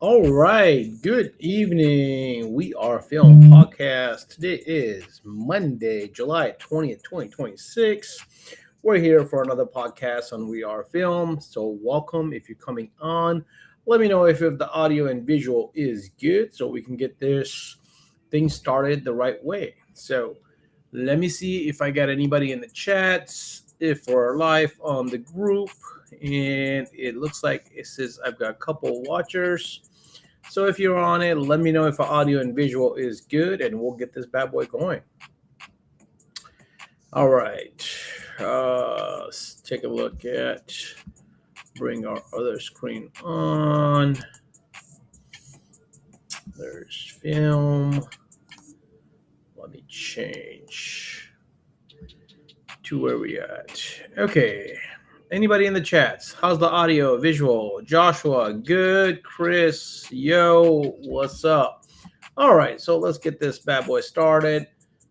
All right. Good evening. We are Film Podcast. Today is Monday, July 20th, 2026. We're here for another podcast on We Are Film. So, welcome if you're coming on. Let me know if the audio and visual is good so we can get this thing started the right way. So, let me see if I got anybody in the chats, if we're live on the group. And it looks like it says I've got a couple watchers. So if you're on it, let me know if audio and visual is good, and we'll get this bad boy going. All right. Let's take a look at bring our other screen on. There's film. Let me change to where we at. Okay. Anybody in the chats? How's the audio, visual? Joshua, good. Chris, yo, what's up? All right, so let's get this bad boy started.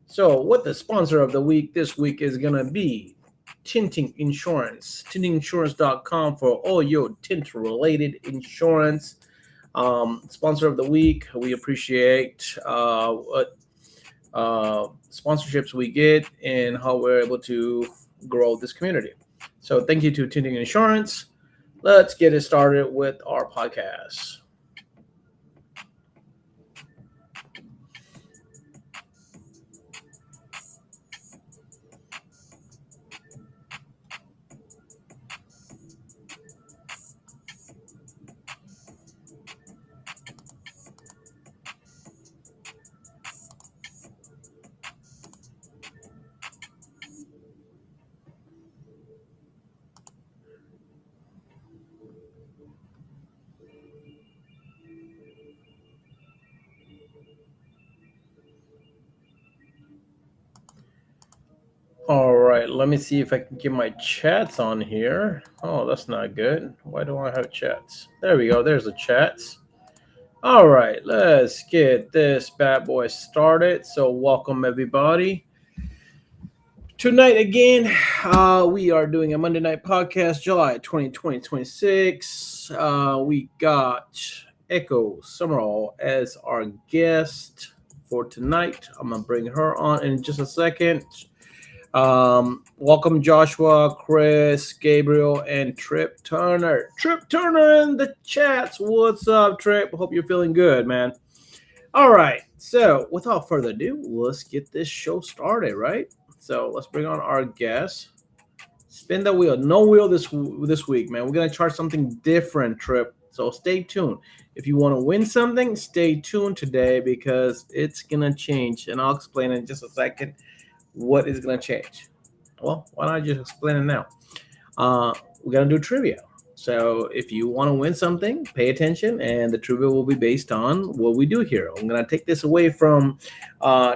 So, what the sponsor of the week this week is going to be Tinting Insurance, tintinginsurance.com for all your tint related insurance. Sponsor of the week, we appreciate what sponsorships we get and how we're able to grow this community. So, thank you to Tinting Insurance. Let's get it started with our podcast. All right, let me see if I can get my chats on here. Oh, that's not good. Why do I have chats? There we go. There's the chats. All right, let's get this bad boy started. So, welcome everybody. Tonight again, we are doing a Monday night podcast, July 2026. We got Ecko Summerall as our guest for tonight. I'm going to bring her on in just a second. Welcome Joshua, Chris, Gabriel, and Trip Turner. Trip Turner in the chats. What's up, Trip? Hope you're feeling good, man. All right. So, without further ado, let's get this show started, right? So, let's bring on our guest. Spin the wheel. No wheel this week, man. We're gonna try something different, Trip. So stay tuned. If you want to win something, stay tuned today because it's gonna change, and I'll explain in just a second what is going to change? Well, why not just explain it now? We're going to do trivia. So if you want to win something, pay attention, and the trivia will be based on what we do here. I'm going to take this away from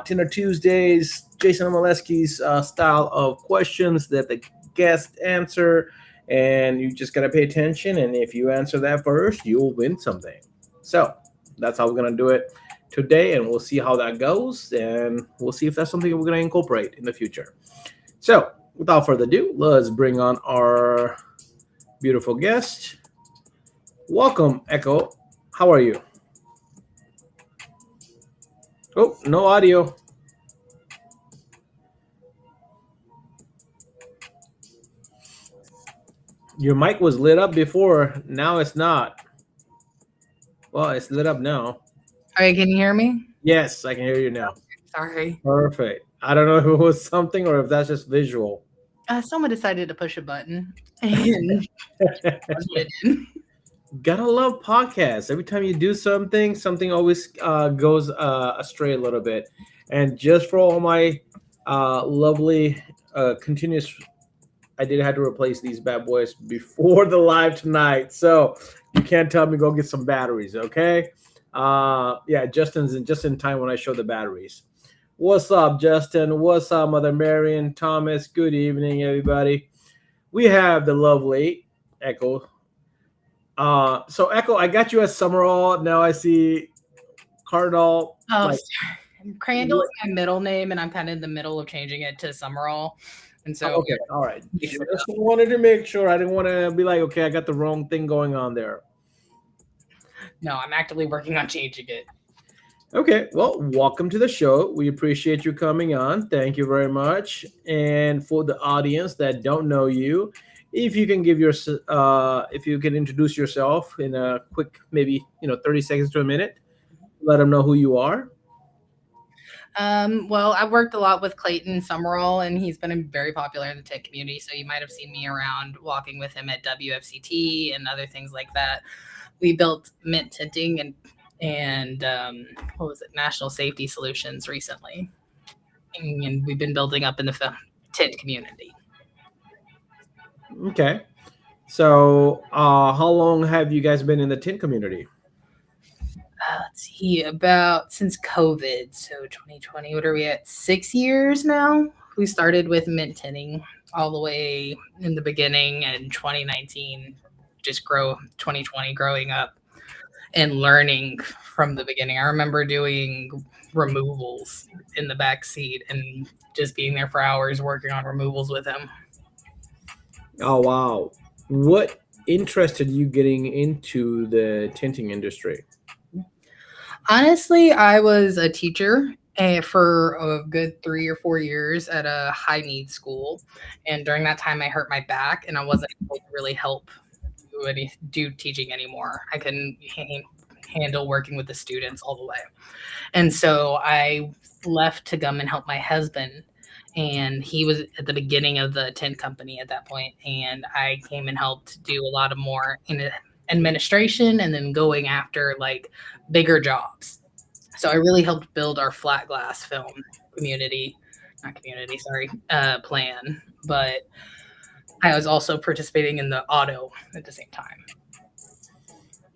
Tinder Tuesdays, Jason Molesky's style of questions that the guests answer, and you just got to pay attention, and if you answer that first, you'll win something. So that's how we're going to do it today, and we'll see how that goes, and we'll see if that's something we're going to incorporate in the future. So without further ado, let's bring on our beautiful guest. Welcome, Ecko. How are you? Oh, no audio. Your mic was lit up before, now it's not. Well, it's lit up now. Okay, can you hear me? Yes, I can hear you now. Sorry. Perfect. I don't know if it was something or if that's just visual. Someone decided to push a button. And Gotta love podcasts. Every time you do something, something always goes astray a little bit. And just for all my lovely continuous, I did have to replace these bad boys before the live tonight. So you can't tell me go get some batteries, okay? Yeah, Justin's just in time when I show the batteries. What's up, Justin? What's up, Mother Marion, Thomas? Good evening, everybody. We have the lovely Ecko. So Ecko, I got you as Summerall. Now I see Crandall. Oh, Crandall is my middle name, and I'm kind of in the middle of changing it to Summerall. And so, okay, all right. Just wanted to make sure. I didn't want to be like, okay, I got the wrong thing going on there. No, I'm actively working on changing it. Okay, well, welcome to the show. We appreciate you coming on. Thank you very much. And for the audience that don't know you, if you can if you can introduce yourself in a quick, maybe 30 seconds to a minute, let them know who you are. Well, I've worked a lot with Clayton Summerall, and he's been very popular in the tech community. So you might have seen me around walking with him at WFCT and other things like that. We built mint tinting and what was it, national safety solutions recently, and we've been building up in the tint community. Okay. So, how long have you guys been in the tint community? Let's see, about since COVID, so 2020. What are we at? 6 years now. We started with mint tinting all the way in the beginning, and 2019 just grow 2020 growing up and learning from the beginning. I remember doing removals in the back seat and just being there for hours working on removals with him. Oh, wow. What interested you getting into the tinting industry? Honestly, I was a teacher for a good 3 or 4 years at a high needs school, and during that time, I hurt my back, and I wasn't able to really help do teaching anymore. I couldn't handle working with the students all the way, and so I left to come and help my husband. And he was at the beginning of the tent company at that point, and I came and helped do a lot of more in administration, and then going after like bigger jobs. So I really helped build our flat glass film community, not community, sorry, plan. But I was also participating in the auto at the same time.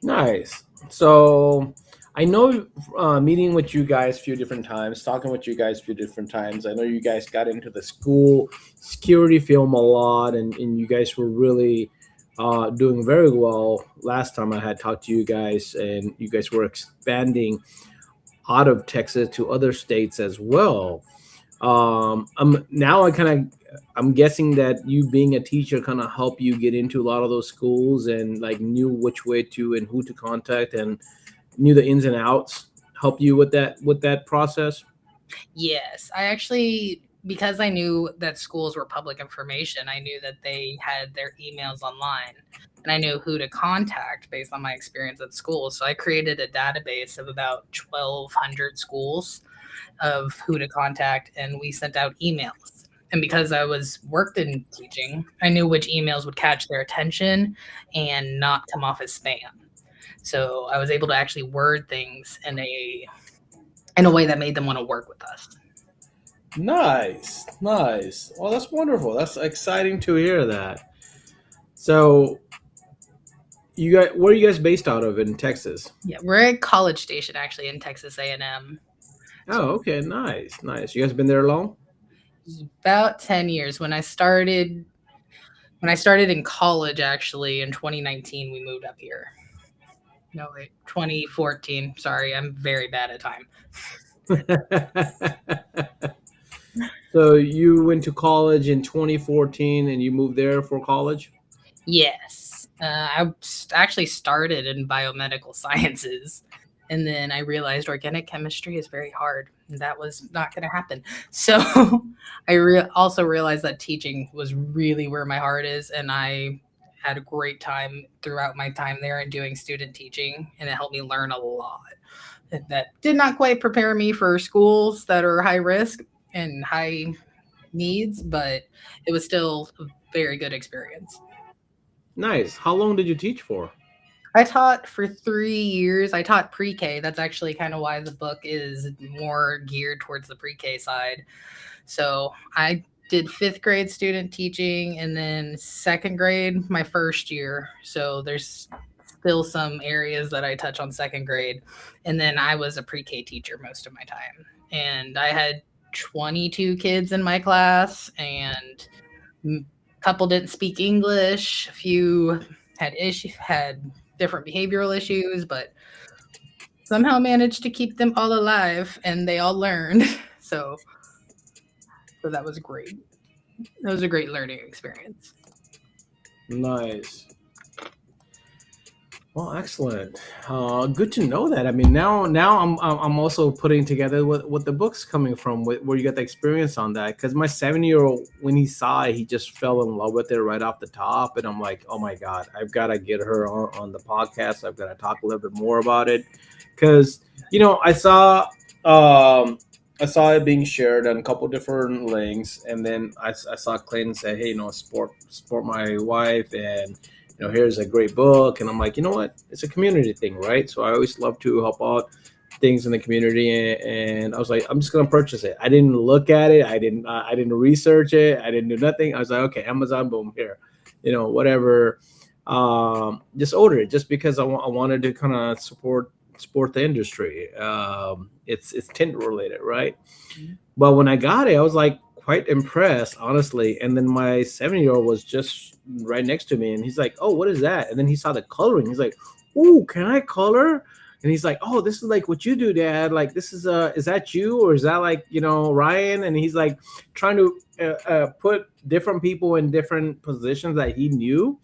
Nice. So I know meeting with you guys a few different times, talking with you guys a few different times. I know you guys got into the school security film a lot, and you guys were really doing very well last time I had talked to you guys, and you guys were expanding out of Texas to other states as well. Now I'm guessing that you being a teacher kind of helped you get into a lot of those schools and like knew which way to and who to contact and knew the ins and outs. Help you with that process. Yes, I actually, because I knew that schools were public information, I knew that they had their emails online, and I knew who to contact based on my experience at school. So I created a database of about 1,200 schools of who to contact, and we sent out emails. And because I was worked in teaching, I knew which emails would catch their attention and not come off as spam. So I was able to actually word things in a way that made them want to work with us. Nice, nice. Well, that's wonderful. That's exciting to hear that. So, where are you guys based out of in Texas? Yeah, we're at College Station actually in Texas A&M. So Oh, okay, nice, nice. You guys been there long? about 10 years. When I started in college actually in 2019 we moved up here. No, wait, 2014. Sorry, I'm very bad at time. So you went to college in 2014 and you moved there for college? Yes. Actually started in biomedical sciences, and then I realized organic chemistry is very hard, and that was not going to happen. So also realized that teaching was really where my heart is, and I had a great time throughout my time there and doing student teaching, and it helped me learn a lot. That did not quite prepare me for schools that are high risk and high needs, but it was still a very good experience. Nice. How long did you teach for? I taught for 3 years. I taught pre-K. That's actually kind of why the book is more geared towards the pre-K side. So I did fifth grade student teaching and then second grade my first year. So there's still some areas that I touch on second grade. And then I was a pre-K teacher most of my time. And I had 22 kids in my class, and a couple didn't speak English. A few had different behavioral issues, but somehow managed to keep them all alive, and they all learned. So, so that was great. That was a great learning experience. Nice. Well, excellent. Good to know that. I mean, now I'm also putting together what the book's coming from, where you got the experience on that. Because my 7 year old, when he saw it, he just fell in love with it right off the top, and I'm like, oh my god, I've got to get her on the podcast. I've got to talk a little bit more about it, because um, I saw it being shared on a couple different links, and then I saw Clayton say, hey, support my wife, and here's a great book. And I'm like, you know what, it's a community thing, right? So I always love to help out things in the community, and I was like, I'm just gonna purchase it. I didn't look at it, I didn't research it, I didn't do nothing. I was like, okay, Amazon, boom, here, whatever. Just order it just because I wanted to kind of support the industry. It's tint related, right? But when I got it, I was like quite impressed, honestly. And then my 7 year old was just right next to me, and he's like, "Oh, what is that?" And then he saw the coloring. He's like, "Oh, can I color?" And he's like, "Oh, this is like what you do, Dad. Like, this is that you, or is that like Ryan?" And he's like trying to put different people in different positions that he knew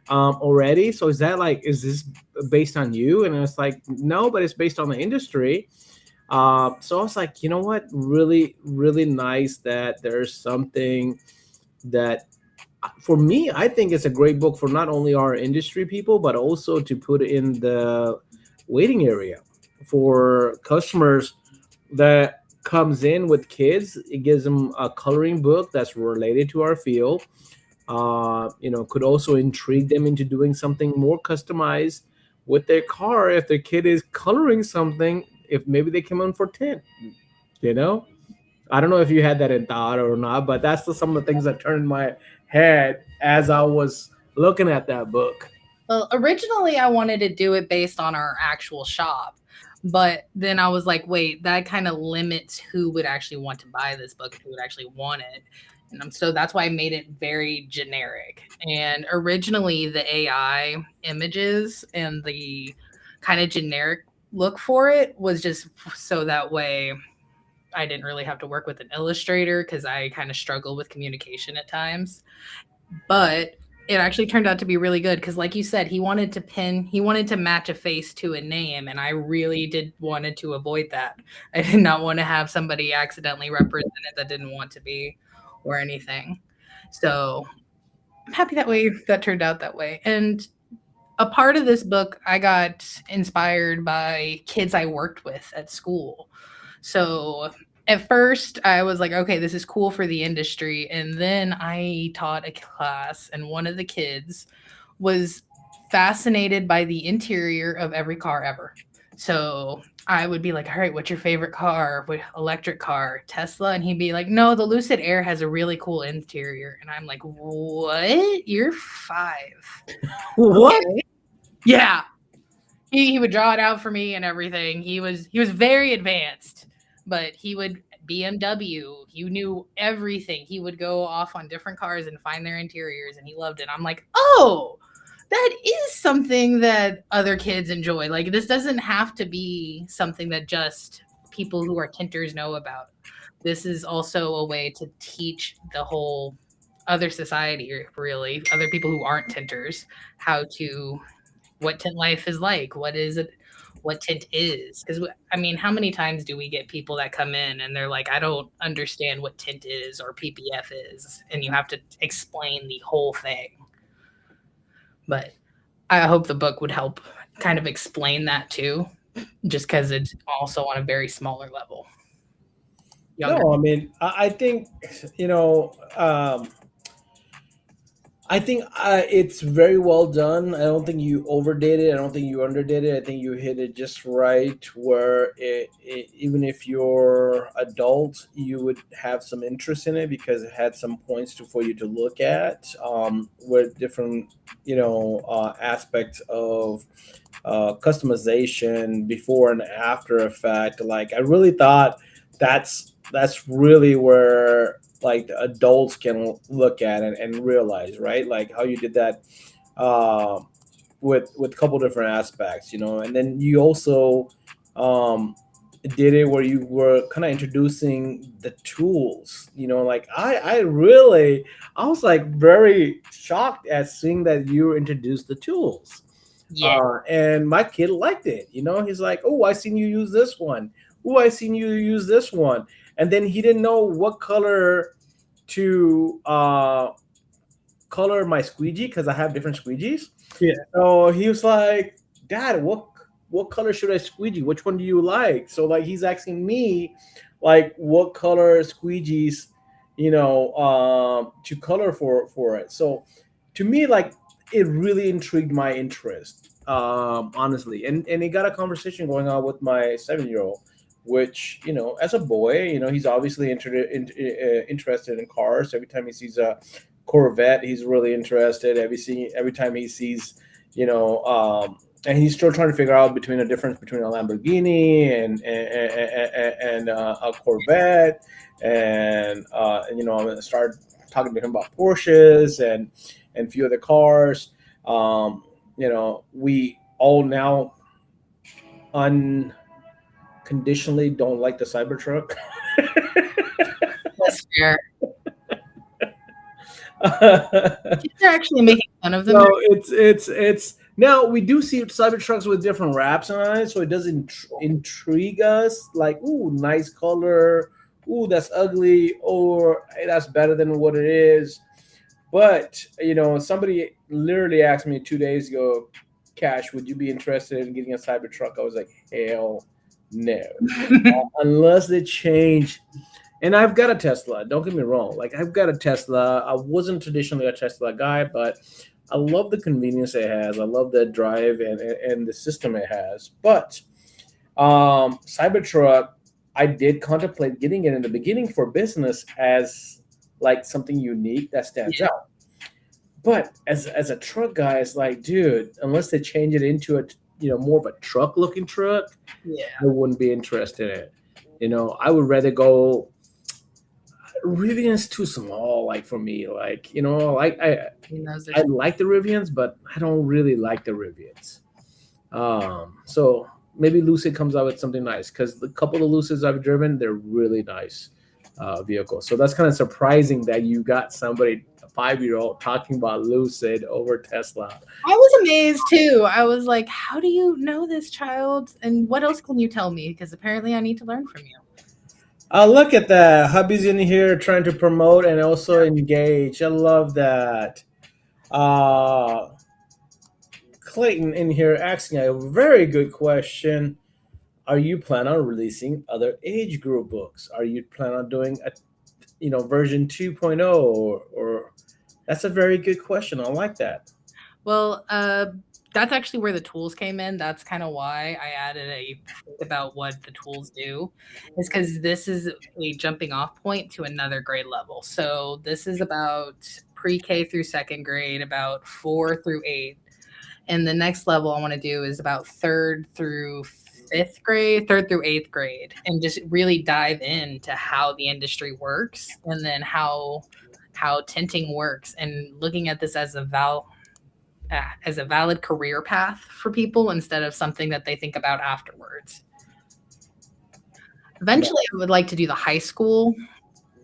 already. So is this based on you? And it's like, no, but it's based on the industry. So I was like, you know what? Really, really nice that there's something that, for me, I think it's a great book for not only our industry people, but also to put in the waiting area for customers that comes in with kids. It gives them a coloring book that's related to our field. Could also intrigue them into doing something more customized with their car if their kid is coloring something, if maybe they come in for tint, you know I don't know if you had that in thought or not, but that's some of the things that turned my head as I was looking at that book. Well, originally I wanted to do it based on our actual shop, but then I was like, wait, that kind of limits who would actually want to buy this book and who would actually want it. And so that's why I made it very generic. And originally, the AI images and the kind of generic look for it was just so that way I didn't really have to work with an illustrator because I kind of struggle with communication at times. But it actually turned out to be really good because, like you said, he wanted to match a face to a name, and I really did wanted to avoid that. I did not want to have somebody accidentally represented that didn't want to be, or anything. So I'm happy that turned out that way. And a part of this book, I got inspired by kids I worked with at school. So at first, I was like, okay, this is cool for the industry. And then I taught a class, and one of the kids was fascinated by the interior of every car ever. So I would be like, all right, what's your favorite car? What electric car? Tesla? And he'd be like, no, the Lucid Air has a really cool interior. And I'm like, what? You're 5. What? Okay. Yeah. He would draw it out for me and everything. He was very advanced, but he would BMW. He knew everything. He would go off on different cars and find their interiors, and he loved it. I'm like, oh, that is something that other kids enjoy. Like, this doesn't have to be something that just people who are tinters know about. This is also a way to teach the whole other society, really, other people who aren't tinters, how to what tint life is like. What is it? What tint is? Because I mean, how many times do we get people that come in and they're like, "I don't understand what tint is or PPF is," and you have to explain the whole thing. But I hope the book would help kind of explain that too, just because it's also on a very smaller level, younger. No, I mean, I think, you know, um, I think it's very well done. I don't think you overdid it. I don't think you underdid it. I think you hit it just right, where even if you're adult, you would have some interest in it because it had some points for you to look at, with different, aspects of customization before and after effect. Like, I really thought that's really where, like, the adults can look at it and realize, right? Like how you did that, uh, with a couple different aspects, and then you also, um, did it where you were kind of introducing the tools. Like, I was like very shocked at seeing that you introduced the tools. Yeah. And my kid liked it. He's like, "Oh, I seen you use this one. Oh, I seen you use this one." And then he didn't know what color to color my squeegee because I have different squeegees. Yeah. So he was like, "Dad, what color should I squeegee? Which one do you like?" So like he's asking me, like, what color squeegees, to color for it. So to me, like, it really intrigued my interest, honestly, and it got a conversation going on with my 7 year old, which, as a boy, he's obviously interested in cars. Every time he sees a Corvette, he's really interested. Every time he sees, and he's still trying to figure out between the difference between a Lamborghini and a Corvette, and I'm gonna start talking to him about Porsches and a few other cars. We all now unconditionally don't like the Cybertruck. That's fair. No, Kids are actually making fun of them. it's now we do see Cybertrucks with different wraps on it, so it doesn't intrigue us. Like, ooh, nice color. Ooh, that's ugly, or hey, that's better than what it is. But somebody literally asked me 2 days ago, Cash, would you be interested in getting a Cybertruck? I was like, hell no, unless they change. And I've got a Tesla. Don't get me wrong. Like, I've got a Tesla. I wasn't traditionally a Tesla guy, but I love the convenience it has. I love the drive and the system it has. But Cybertruck, I did contemplate getting it in the beginning for business as like something unique that stands out. But as a truck guy, it's like, dude, unless they change it into a more of a truck looking truck, Yeah. I wouldn't be interested in it. I would rather go. Rivian's too small, like for me. Like, like I like the Rivians, but I don't really like the Rivians. So maybe Lucid comes out with something nice, because the couple of Lucids I've driven, they're really nice vehicles. So that's kind of surprising that you got somebody, a 5 year old, talking about Lucid over Tesla. I was amazed too. I was like, how do you know this, child? And what else can you tell me? Because apparently I need to learn from you. Look at that. Hubby's in here trying to promote and also engage. I love that. Clayton in here asking a very good question. Are you planning on releasing other age group books? Are you planning on doing a version 2.0, or that's a very good question. I like that. Well, that's actually where the tools came in. That's kind of why I added a about what the tools do, is because this is a jumping off point to another grade level. So this is about pre-K through second grade, about 4 through 8. And the next level I want to do is about third through eighth grade, and just really dive into how the industry works, and then how tinting works, and looking at this as a valid career path for people instead of something that they think about afterwards. Eventually, I would like to do the high school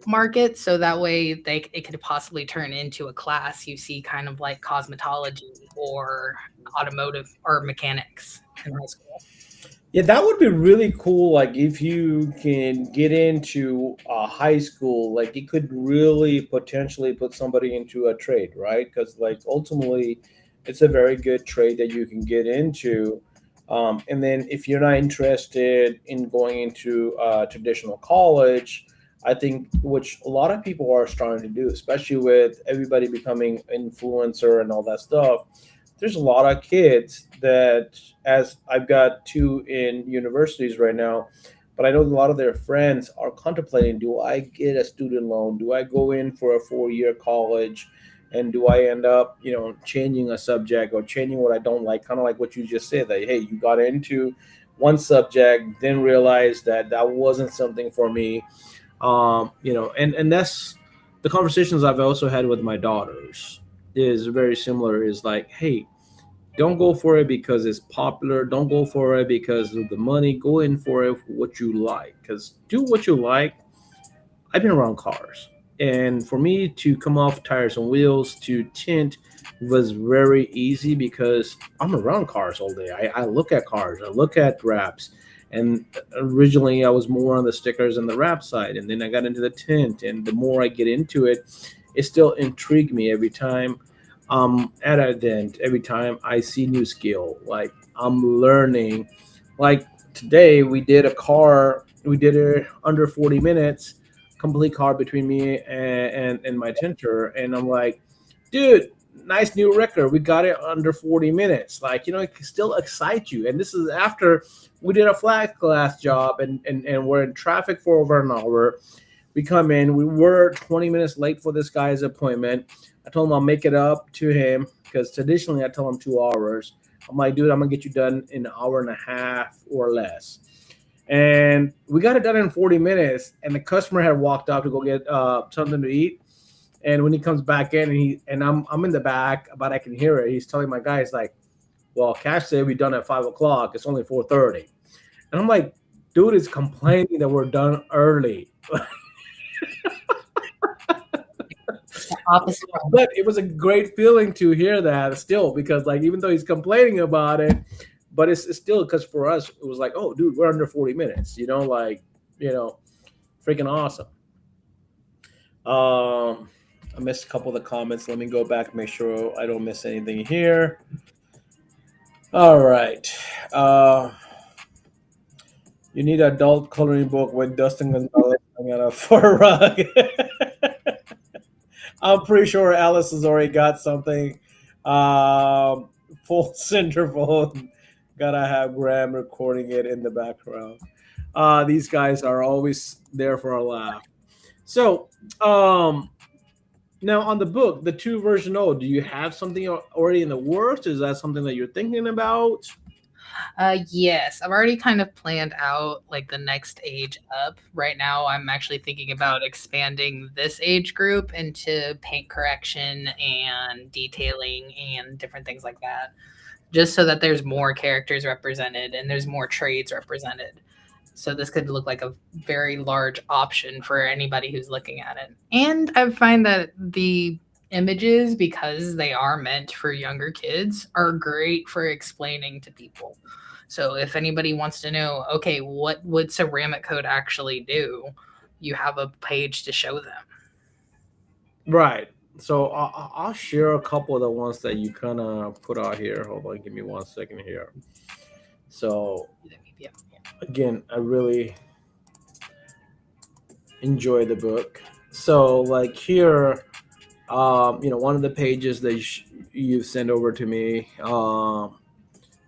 market, so that way it could possibly turn into a class you see kind of like cosmetology or automotive or mechanics in high school. Yeah, that would be really cool. Like, if you can get into a high school, like it could really potentially put somebody into a trade, right? Because like ultimately, it's a very good trade that you can get into. And then if you're not interested in going into traditional college, I think, which a lot of people are starting to do, especially with everybody becoming influencer and all that stuff. There's a lot of kids that, as I've got two in universities right now, but I know a lot of their friends are contemplating, do I get a student loan? Do I go in for a 4 year college? And do I end up, changing a subject or changing what I don't like? Kind of like what you just said, that, hey, you got into one subject, then realized that that wasn't something for me. And that's the conversations I've also had with my daughters is very similar, is like, hey, don't go for it because it's popular. Don't go for it because of the money. Go in for it for what you like, because do what you like. I've been around cars, and for me to come off tires and wheels, to tint, was very easy because I'm around cars all day. I look at cars, I look at wraps. And originally, I was more on the stickers and the wrap side, and then I got into the tint. And the more I get into it, it still intrigued me every time. At an event, every time I see new skill, like I'm learning. Like today, we did a car. We did it under 40 minutes, complete car between me and my tinter, and I'm like, dude, nice new record. We got it under 40 minutes. Like, it can still excite you. And this is after we did a flat glass job and we're in traffic for over an hour. We come in, we were 20 minutes late for this guy's appointment. I told him I'll make it up to him because traditionally I tell him 2 hours. I'm like, dude, I'm gonna get you done in an hour and a half or less. And we got it done in 40 minutes. And the customer had walked out to go get something to eat. And when he comes back in, and I'm in the back, but I can hear it. He's telling my guys like, "Well, Cash said we done at 5 o'clock. It's only 4:30." And I'm like, "Dude is complaining that we're done early." The opposite. But it was a great feeling to hear that still, because like even though he's complaining about it, but it's still because for us it was like, "Oh, dude, we're under 40 minutes." Like, you know, freaking awesome. I missed a couple of the comments. Let me go back and make sure I don't miss anything here. All right. Uh, you need an adult coloring book with Dustin Gonzalez hanging on for a rug. I'm pretty sure Alice has already got something. Full centerfold. Gotta have Graham recording it in the background. These guys are always there for a laugh. So, now on the book, the 2 version 0, do you have something already in the works? Is that something that you're thinking about? Yes, I've already kind of planned out like the next age up. Right now, I'm actually thinking about expanding this age group into paint correction and detailing and different things like that, just so that there's more characters represented and there's more trades represented. So this could look like a very large option for anybody who's looking at it. And I find that the images, because they are meant for younger kids, are great for explaining to people. So if anybody wants to know, okay, what would ceramic coat actually do? You have a page to show them. Right. So I'll share a couple of the ones that you kind of put out here. Hold on, give me 1 second here. So Yeah. again, I really enjoy the book. So like here, one of the pages that you sent over to me,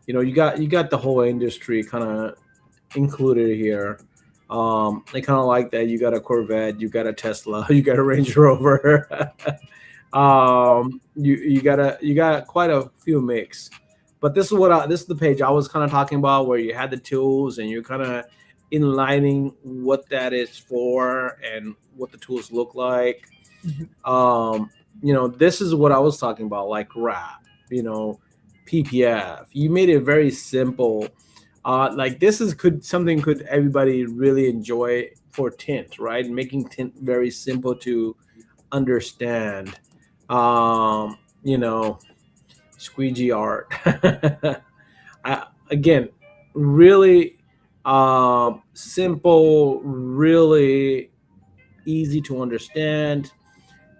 you got the whole industry kind of included here. I kind of like that you got a Corvette, you got a Tesla, you got a Range Rover. You got quite a few mix. But this is the page I was kind of talking about, where you had the tools and you're kind of inlining what that is for and what the tools look like. This is what I was talking about, like wrap, PPF. You made it very simple. Like this is could everybody really enjoy for tint, right? Making tint very simple to understand. Um, you know, squeegee art. Again, really simple, really easy to understand,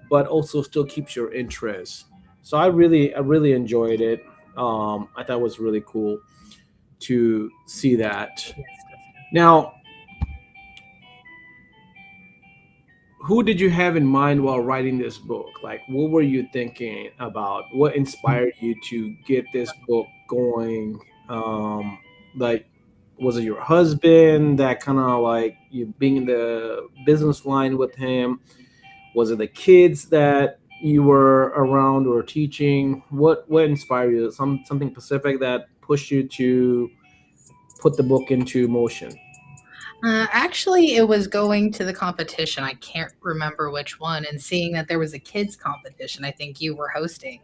but also still keeps your interest. So I really enjoyed it. I thought it was really cool to see that. Now, who did you have in mind while writing this book? Like, what were you thinking about? What inspired you to get this book going? Like, was it your husband that kind of like you being in the business line with him? Was it the kids that you were around or teaching? What inspired you? Something specific that pushed you to put the book into motion? Actually, it was going to the competition. I can't remember which one, and seeing that there was a kids competition, I think you were hosting.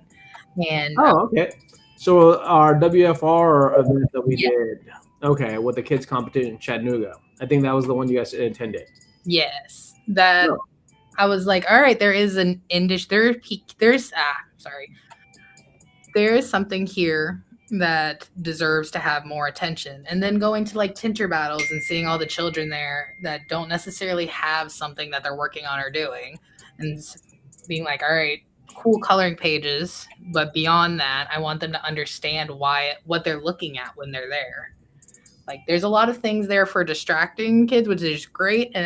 And Oh, okay. So our WFR event that we yeah, did, okay, with the kids competition in Chattanooga. I think that was the one you guys attended. yes, that Oh, I was like, all right, there is an industry. There's sorry. there is something here that deserves to have more attention. And then going to like tinter battles and seeing all the children there that don't necessarily have something that they're working on or doing, and being like, all right, cool coloring pages, but beyond that, I want them to understand what they're looking at when they're there. Like there's a lot of things there for distracting kids, which is great, and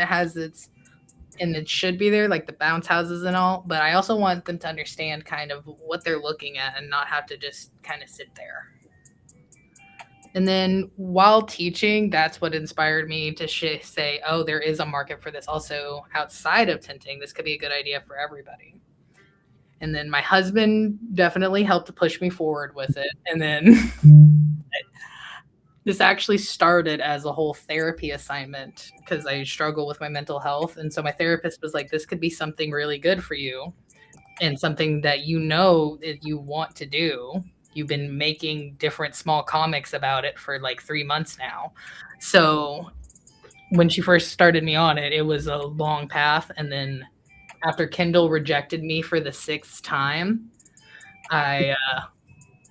it should be there, like the bounce houses and all. But I also want them to understand kind of what they're looking at and not have to just kind of sit there. And then while teaching, that's what inspired me to say, oh, there is a market for this also outside of tinting. This could be a good idea for everybody. And then my husband definitely helped to push me forward with it. And then this actually started as a whole therapy assignment because I struggle with my mental health. And so my therapist was like, this could be something really good for you and something that that you want to do. You've been making different small comics about it for like 3 months now. So when she first started me on it, it was a long path. And then after Kindle rejected me for the 6th time, I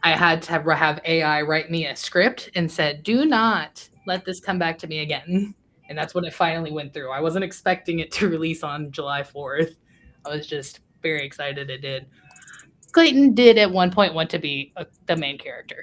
I had to have AI write me a script and said, "Do not let this come back to me again." And that's when it finally went through. I wasn't expecting it to release on July 4th. I was just very excited it did. Clayton did at one point want to be the main character.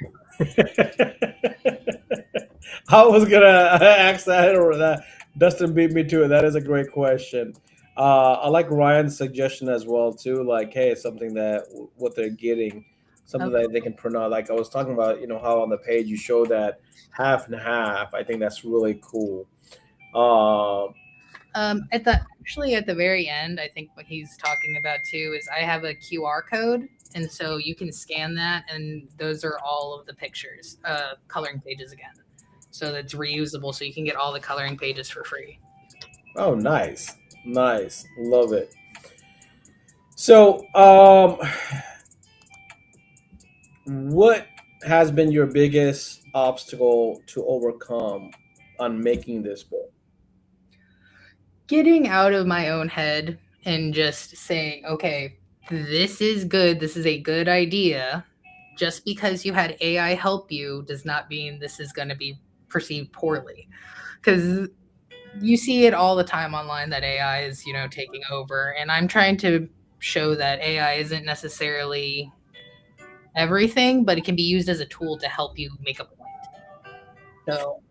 I was gonna ask that or that. Dustin beat me to it. That is a great question. I like Ryan's suggestion as well too. Like, hey, something that what they're getting, something Okay. that they can print out. Like I was talking about, how on the page you show that half and half. I think that's really cool. Um, At the very end, I think what he's talking about too is I have a QR code, and so you can scan that, and those are all of the pictures, coloring pages again. So that's reusable, so you can get all the coloring pages for free. oh, nice, nice, love it. So, what has been your biggest obstacle to overcome on making this book? Getting out of my own head and just saying, okay, this is good. This is a good idea. Just because you had AI help you does not mean this is going to be perceived poorly. Because you see it all the time online that AI is, taking over. And I'm trying to show that AI isn't necessarily everything, but it can be used as a tool to help you make a point. So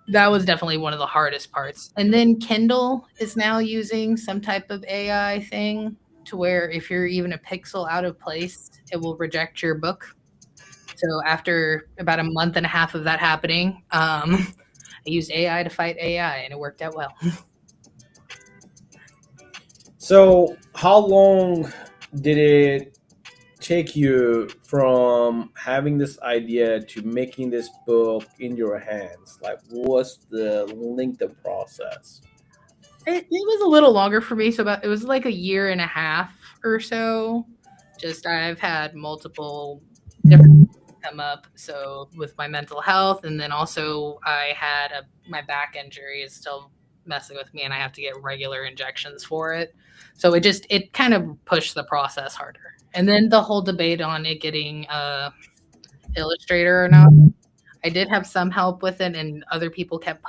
that was definitely one of the hardest parts. And then Kindle is now using some type of AI thing to where if you're even a pixel out of place, it will reject your book. So after about a month and a half of that happening, I used AI to fight AI, and it worked out well. So, how long did it take you from having this idea to making this book in your hands? Like, what's the length of process? It was a little longer for me, so it was like a year and a half or so. Just I've had multiple different come up. So with my mental health, and then also I had my back injury is still messing with me, and I have to get regular injections for it. So it kind of pushed the process harder. And then the whole debate on it getting illustrator or not. I did have some help with it, and other people kept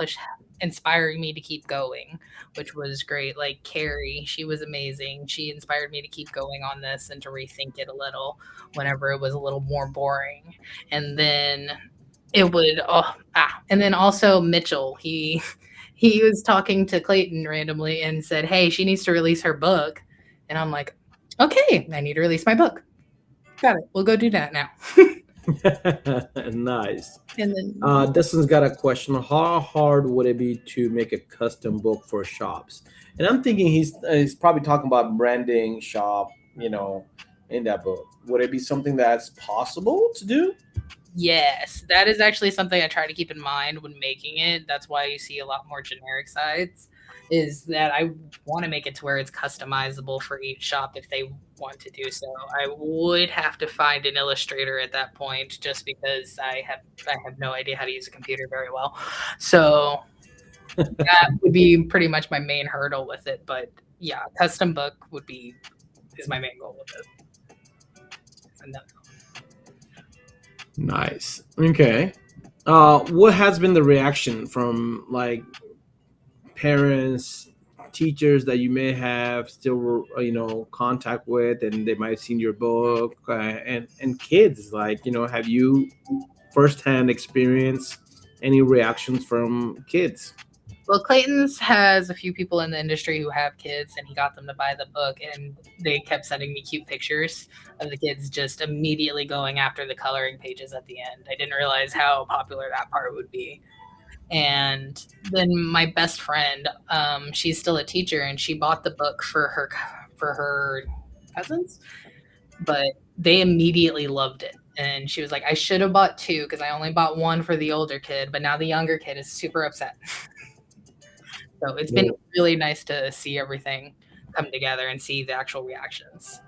inspiring me to keep going, which was great. Like Carrie, she was amazing. She inspired me to keep going on this and to rethink it a little whenever it was a little more boring. And then and then also Mitchell, he was talking to Clayton randomly and said, "Hey, she needs to release her book." And I'm like, "Okay, I need to release my book. Got it. We'll go do that now." Nice. And then Dustin's got a question. How hard would it be to make a custom book for shops? And I'm thinking he's probably talking about branding shop, in that book. Would it be something that's possible to do? yes, that is actually something I try to keep in mind when making it. That's why you see a lot more generic sites. Is that I want to make it to where it's customizable for each shop if they want to do so. I would have to find an illustrator at that point, just because I have no idea how to use a computer very well. So that would be pretty much my main hurdle with it. But yeah, custom book is my main goal with it. And Nice. Okay. What has been the reaction from like parents, teachers that you may have still contact with, and they might have seen your book, and kids? Like, have you firsthand experience any reactions from kids? Well, Clayton's has a few people in the industry who have kids, and he got them to buy the book, and they kept sending me cute pictures of the kids just immediately going after the coloring pages at the end. I didn't realize how popular that part would be. And then my best friend, she's still a teacher, and she bought the book for her cousins, but they immediately loved it. And she was like, I should have bought two because I only bought one for the older kid, but now the younger kid is super upset. So it's been really nice to see everything come together and see the actual reactions.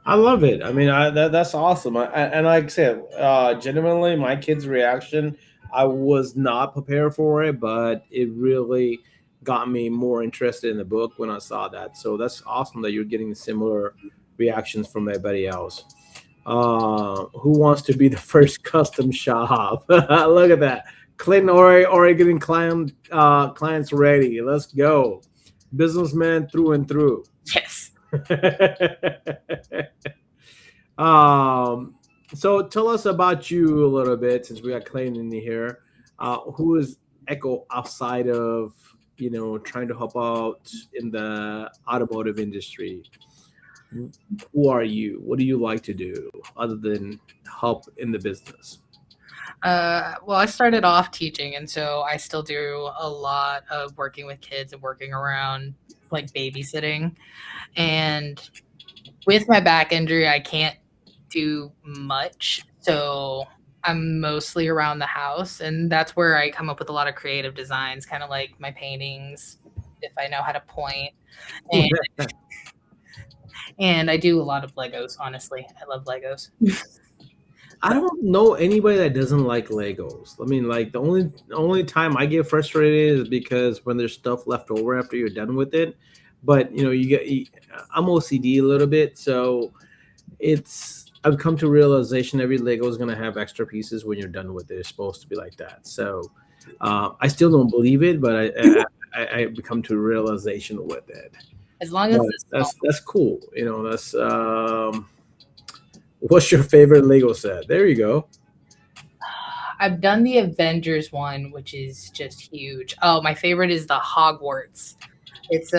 I love it. I mean, that's awesome. And like I said, genuinely, my kid's reaction, I was not prepared for it, but it really got me more interested in the book when I saw that. So that's awesome that you're getting similar reactions from everybody else. Who wants to be the first custom shop? Look at that. Clinton already getting clients ready. Let's go. Businessman through and through. Yes. um, so tell us about you a little bit, since we got Clayton in here. Who is Ecko outside of trying to help out in the automotive industry? Who are you? What do you like to do other than help in the business? Well, I started off teaching, and so I still do a lot of working with kids and working around like babysitting. And with my back injury, I can't do much. So I'm mostly around the house, and that's where I come up with a lot of creative designs, kind of like my paintings, if I know how to point. And, and I do a lot of Legos, honestly. I love Legos. I don't know anybody that doesn't like Legos. I mean, like the only time I get frustrated is because when there's stuff left over after you're done with it. But I'm OCD a little bit, so I've come to realization every Lego is gonna have extra pieces when you're done with it. It's supposed to be like that. So I still don't believe it, but I become to realization with it. As long as But it's that's cool. That's what's your favorite Lego set? There you go. I've done the Avengers one, which is just huge. Oh, my favorite is the Hogwarts. It's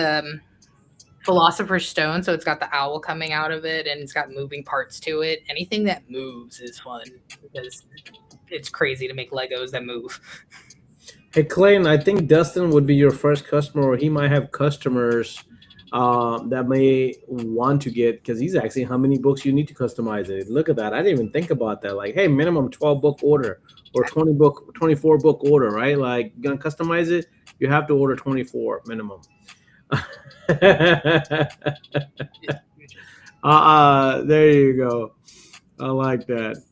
Philosopher's Stone, so it's got the owl coming out of it, and it's got moving parts to it. Anything that moves is fun because it's crazy to make Legos that move. Hey, Clayton, I think Dustin would be your first customer, or he might have customers that may want to get, because he's actually how many books you need to customize it. Look at that. I didn't even think about that. Like, hey, minimum 12 book order or 24 book order, right? Like, you're gonna customize it, you have to order 24 minimum. There you go. I like that.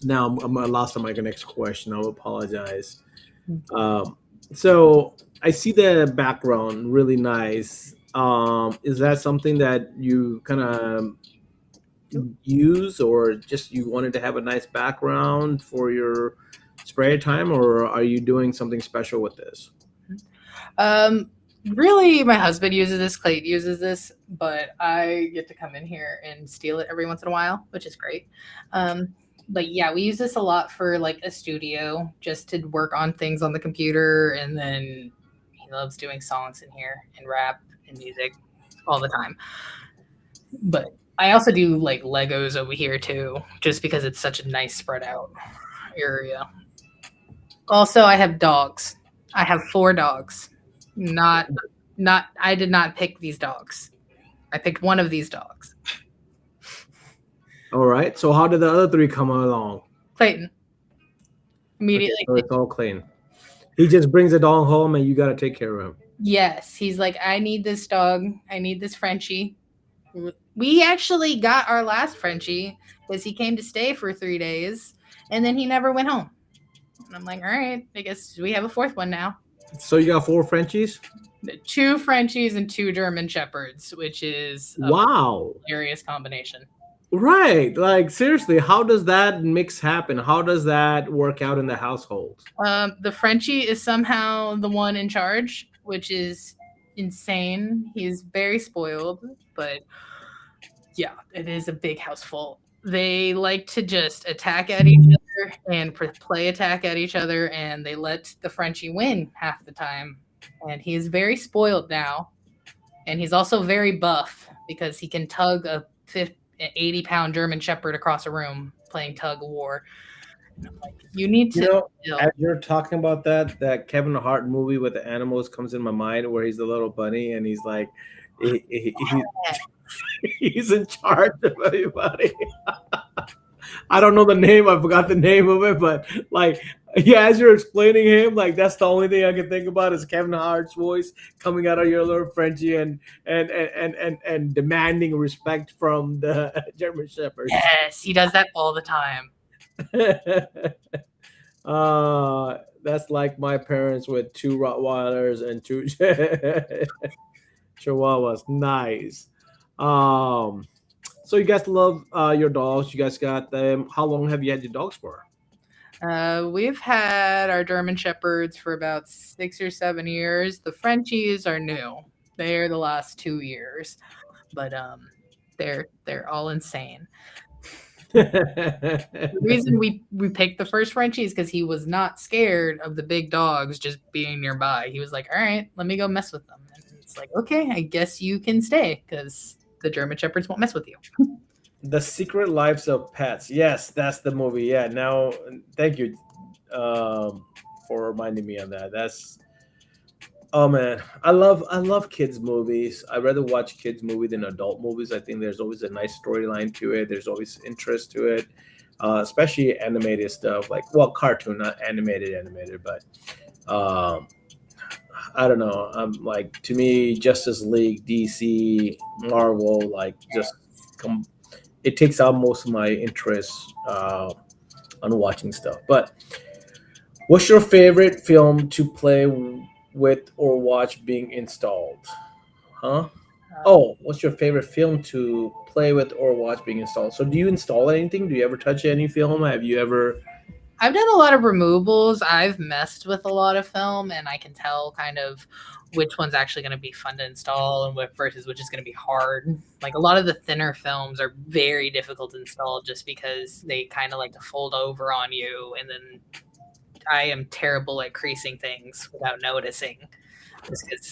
Now I'm lost on my next question. I'll apologize. Um, so I see the background really nice. Is that something that you kind of use, or just you wanted to have a nice background for your spare time, or are you doing something special with this? Um, Really, my husband uses this, Clayton uses this, but I get to come in here and steal it every once in a while, which is great. But yeah, we use this a lot for like a studio, just to work on things on the computer, and then he loves doing songs in here and rap and music all the time. But I also do like Legos over here too, just because it's such a nice spread out area. Also, I have dogs. I have four dogs. Not not I did not pick these dogs. I picked one of these dogs. All right. So how did the other three come along? Clayton. Okay, Immediately. so it's all clean. He just brings the dog home, and you got to take care of him. Yes. He's like, I need this dog. I need this Frenchie. We actually got our last Frenchie because he came to stay for 3 days and then he never went home. And I'm like, all right, I guess we have a fourth one now. So you got four Frenchies? Two Frenchies and two German Shepherds, which is a Wow. hilarious combination. Right. Like seriously, how does that mix happen? How does that work out in the household? The Frenchie is somehow the one in charge, which is insane. He's very spoiled, but yeah, it is a big house full. They like to just attack at each other and play attack at each other, and they let the Frenchie win half the time. And he is very spoiled now, and he's also very buff because he can tug a 80-pound German Shepherd across a room playing tug of war. And I'm like, you need You to know, as chill. you're talking about that, that Kevin Hart movie with the animals comes in my mind, where he's the little bunny and he's like, he's in charge of everybody. I don't know the name. I forgot the name of it, but like, yeah, as you're explaining him, like that's the only thing I can think about is Kevin Hart's voice coming out of your little Frenchie and demanding respect from the German Shepherds. Yes, he does that all the time. That's like my parents with two Rottweilers and two Chihuahuas. Nice. Um, so you guys love your dogs. You guys got them. How long have you had your dogs for? We've had our German Shepherds for about 6 or 7 years. The Frenchies are new. They're the last 2 years, but they're all insane. The reason we picked the first Frenchie is because he was not scared of the big dogs just being nearby. He was like, "All right, let me go mess with them." And it's like, "Okay, I guess you can stay because the German Shepherds won't mess with you." The Secret Lives of Pets. Yes, that's the movie. Yeah. Now, thank you um, for reminding me of that. That's oh man, I love kids movies. I rather watch kids movie than adult movies. I think there's always a nice storyline to it. There's always interest to it, especially animated stuff like well, cartoon, not animated, but um, I don't know. Like to me, Justice League, DC, Marvel, like just come. It takes out most of my interest on watching stuff. But what's your favorite film to play with or watch being installed? Huh? Oh, what's your favorite film to play with or watch being installed? So, do you install anything? Do you ever touch any film? Have you ever? I've done a lot of removables. I've messed with a lot of film, and I can tell kind of which one's actually going to be fun to install and what versus which is going to be hard. Like a lot of the thinner films are very difficult to install just because they kind of like to fold over on you, and then I am terrible at creasing things without noticing, just because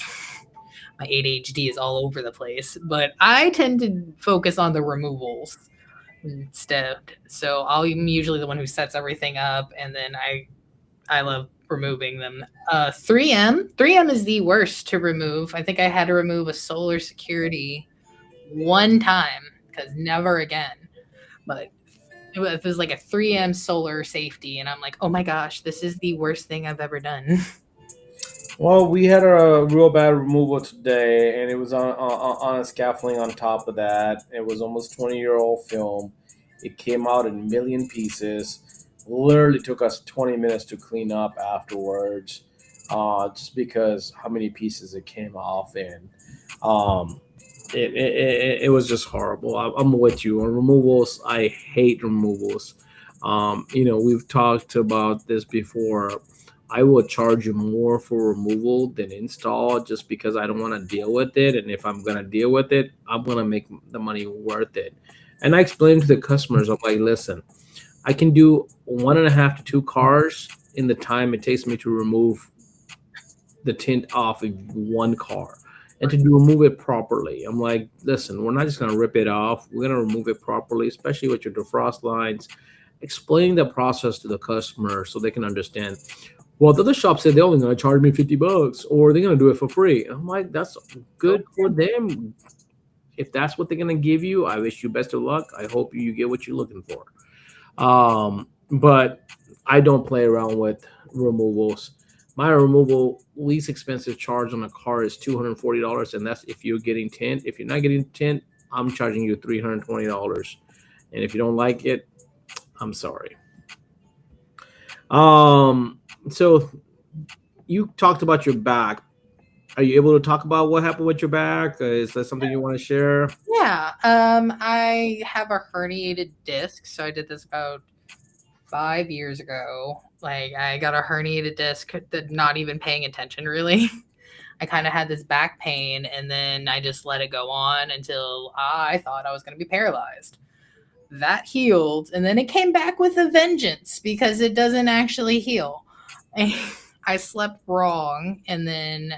my ADHD is all over the place. But I tend to focus on the removals instead. So I'm usually the one who sets everything up, and then I love removing them. 3M is the worst to remove. I think I had to remove a solar security one time because never again. But it was like a 3M solar safety, and I'm like, oh my gosh, this is the worst thing I've ever done. Well, we had a real bad removal today, and it was on a scaffolding on top of that. It was almost 20-year-old film. It came out in million pieces. Literally took us 20 minutes to clean up afterwards, just because how many pieces it came off in. Um, it was just horrible. I'm with you on removals. I hate removals. We've talked about this before. I will charge you more for removal than install just because I don't want to deal with it. And if I'm going to deal with it, I'm going to make the money worth it. And I explain to the customers, I'm like, listen, I can do 1.5 to 2 cars in the time it takes me to remove the tint off of one car and to remove it properly. I'm like, listen, we're not just going to rip it off. We're going to remove it properly, especially with your defrost lines. Explain the process to the customer so they can understand. Well, the other shop said they're only going to charge me $50 or they're going to do it for free. I'm like, that's good for them. If that's what they're going to give you, I wish you best of luck. I hope you get what you're looking for. But I don't play around with removals. My removal least expensive charge on a car is $240, and that's if you're getting tint. If you're not getting tint, I'm charging you $320. And if you don't like it, I'm sorry. So you talked about your back. Are you able to talk about what happened with your back? Is that something you want to share? Yeah. I have a herniated disc, so I did this about 5 years ago. Like I got a herniated disc that not even paying attention really. I kind of had this back pain and then I just let it go on until I thought I was going to be paralyzed. That healed and then it came back with a vengeance because it doesn't actually heal. I slept wrong and then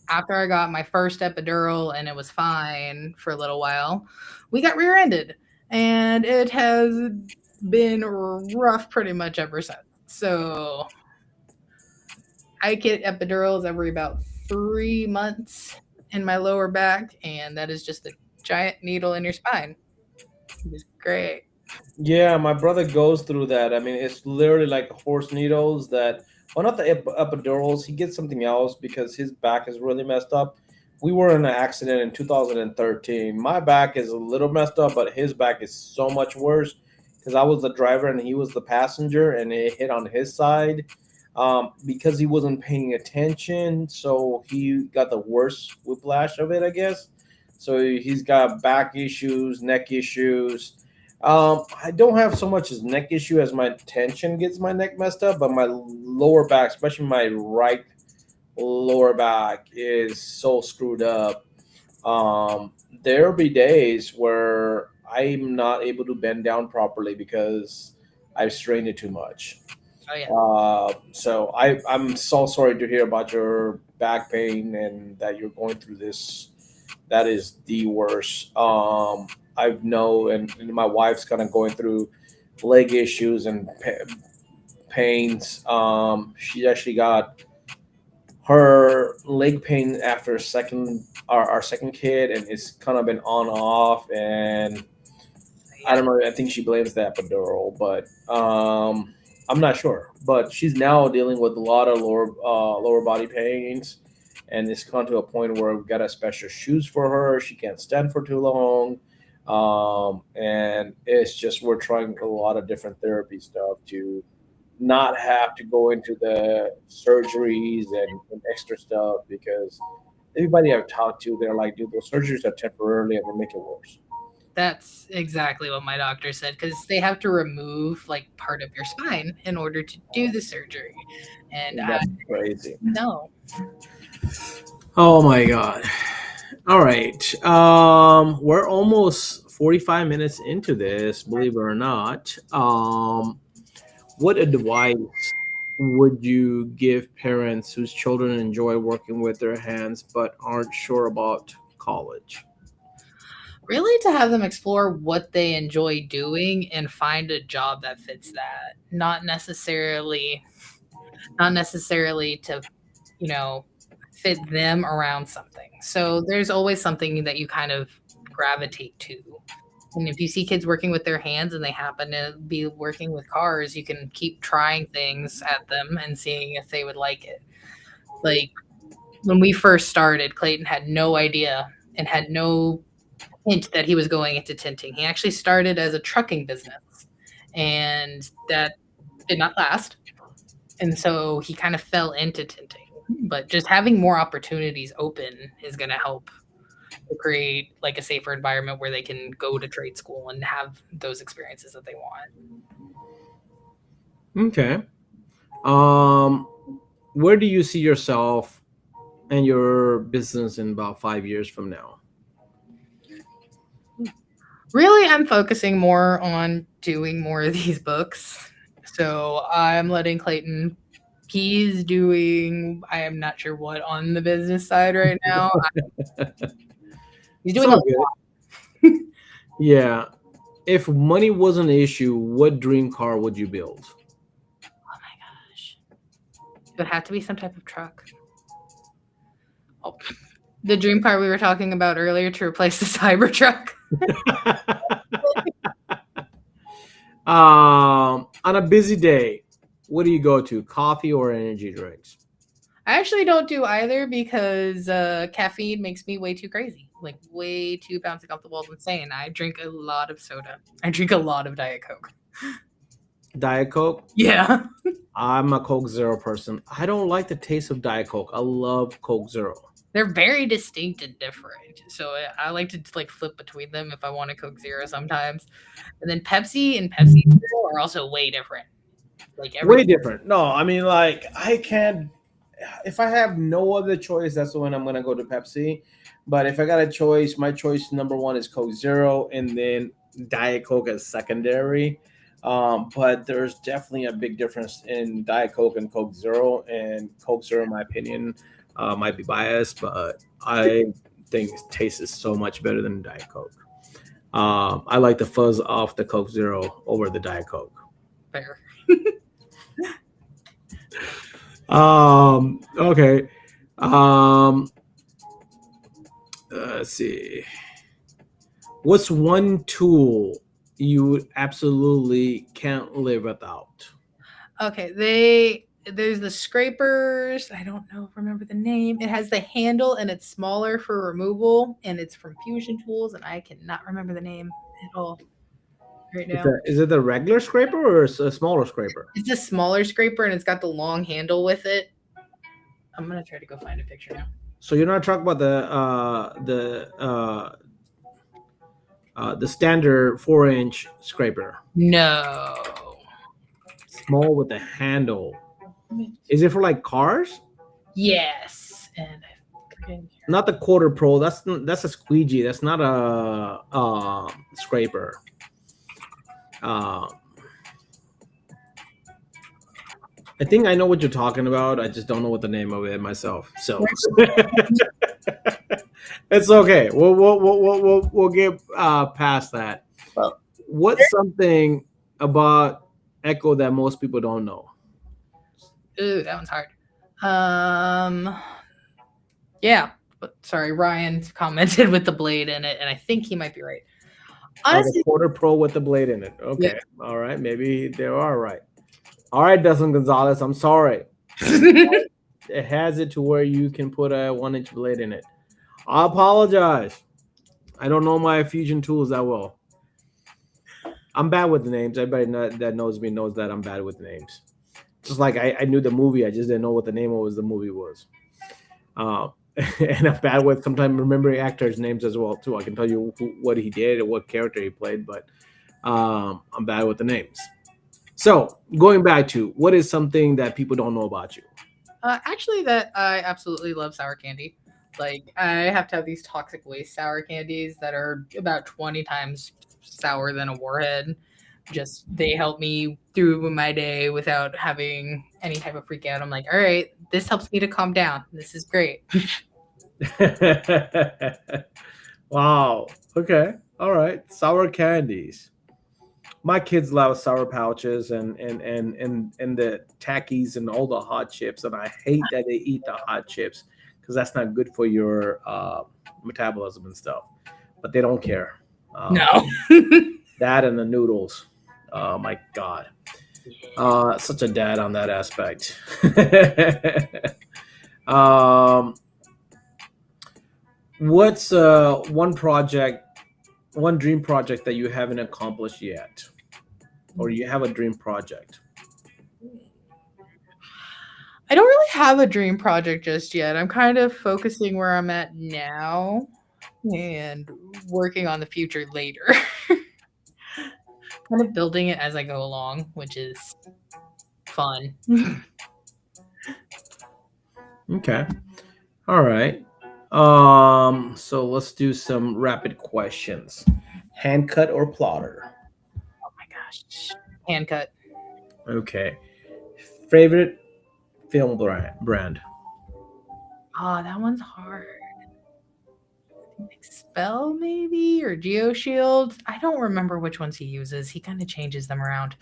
after I got my first epidural and it was fine for a little while, we got rear-ended and it has been rough pretty much ever since. So I get epidurals every about 3 months in my lower back, and that is just a giant needle in your spine. It's great. Yeah, my brother goes through that. I mean, it's literally like horse needles that, well, not the epidurals. He gets something else because his back is really messed up. We were in an accident in 2013. My back is a little messed up, but his back is so much worse because I was the driver and he was the passenger, and it hit on his side because he wasn't paying attention. So he got the worst whiplash of it, I guess. So he's got back issues, neck issues. I don't have so much as neck issue as my tension gets my neck messed up, but my lower back, especially my right lower back, is so screwed up. There'll be days where I'm not able to bend down properly because I've strained it too much. Oh yeah, I'm so sorry to hear about your back pain and that you're going through this. That is the worst. I know, and my wife's kind of going through leg issues and pains. She actually got her leg pain after our second kid, and it's kind of been on off. And I yeah. don't know. I think she blames the epidural, but I'm not sure. But she's now dealing with a lot of lower body pains, and it's gone to a point where we've got a special shoes for her. She can't stand for too long, and it's just we're trying a lot of different therapy stuff to not have to go into the surgeries and extra stuff because everybody I've talked to, they're like, dude, those surgeries are temporarily and they make it worse. That's exactly what my doctor said because they have to remove like part of your spine in order to do the surgery. And I That's crazy. no, Oh my god. All right. We're almost 45 minutes into this, believe it or not. What advice would you give parents whose children enjoy working with their hands but aren't sure about college? really to have them explore what they enjoy doing and find a job that fits that. Not necessarily to, you know, fit them around something. So there's always something that you kind of gravitate to. And if you see kids working with their hands and they happen to be working with cars, you can keep trying things at them and seeing if they would like it. Like when we first started, Clayton had no idea and had no hint that he was going into tinting. He actually started as a trucking business, and that did not last. And so he kind of fell into tinting. But just having more opportunities open is going to help to create like a safer environment where they can go to trade school and have those experiences that they want. Okay. Um, where do you see yourself and your business in about 5 years from now? Really, I'm focusing more on doing more of these books. So I'm letting Clayton, he's doing, I am not sure what on the business side right now. He's It's doing a all lot. good. Yeah. If money was an issue, what dream car would you build? Oh my gosh. It would have to be some type of truck. Oh, the dream car we were talking about earlier to replace the Cybertruck. On a busy day, what do you go to? Coffee or energy drinks? I actually don't do either because caffeine makes me way too crazy, like way too bouncing off the walls insane. I drink a lot of soda. I drink a lot of Diet Coke. Diet Coke? Yeah. I'm a Coke Zero person. I don't like the taste of Diet Coke. I love Coke Zero. They're very distinct and different. So I like to like flip between them if I want a Coke Zero sometimes. And then Pepsi and Pepsi Zero are also way different. Like Way everything. different. No, I mean, like, I can't. If I have no other choice, that's when I'm gonna go to Pepsi. But if I got a choice, my choice number one is Coke Zero, and then Diet Coke as secondary. But there's definitely a big difference in Diet Coke and Coke Zero. And Coke Zero, in my opinion, might be biased, but I think it tastes so much better than Diet Coke. I like the fuzz off the Coke Zero over the Diet Coke. Fair. Okay. Um, let's see. What's one tool you absolutely can't live without? Okay, there's the scrapers. I don't know, remember the name. It has the handle and it's smaller for removal, and it's from Fusion Tools, and I cannot remember the name at all right now. Is it the regular scraper or a smaller scraper? It's a smaller scraper and it's got the long handle with it. I'm gonna try to go find a picture now. So you're not talking about the standard 4-inch scraper, No. small with a handle. Is it for like cars? Yes. And I forget. Not the quarter pro. That's a squeegee. That's not a scraper. I think I know what you're talking about. I just don't know what the name of it myself. So it's okay. We'll get past that. Well, What's something about Echo that most people don't know? ooh, that one's hard. Yeah. But sorry, Ryan commented with the blade in it, and I think he might be right. Honestly, Honestly, the quarter pro with the blade in it. Okay. Yeah. All right. Maybe they are right. All right, Dustin Gonzalez. I'm sorry. It has it to where you can put a 1-inch blade in it. I apologize. I don't know my Fusion tools that well. I'm bad with the names. Everybody that knows me knows that I'm bad with the names. Just like I knew the movie, I just didn't know what the name of the movie was. And I'm bad with sometimes remembering actors' names as well too. I can tell you what he did or what character he played, but I'm bad with the names. So going back to what is something that people don't know about you? Actually, that I absolutely love sour candy. Like, I have to have these toxic waste sour candies that are about 20 times sour than a warhead. Just they help me through my day without having any type of freak out. I'm like, all right, this helps me to calm down. This is great. Wow. Okay. All right. Sour candies. My kids love sour pouches and the tackies and all the hot chips, and I hate that they eat the hot chips because that's not good for your metabolism and stuff. But they don't care. No. That and the noodles. Oh my god. Such a dad on that aspect. What's one dream project that you haven't accomplished yet, or you have a dream project? I don't really have a dream project just yet. I'm kind of focusing where I'm at now and working on the future later. Kind of building it as I go along, which is fun. Okay. All right. So let's do some rapid questions. Hand cut or plotter? Oh my gosh. Hand cut. Okay. Favorite film brand? Oh, that one's hard. Expel maybe or GeoShield. I don't remember which ones he uses. He kind of changes them around.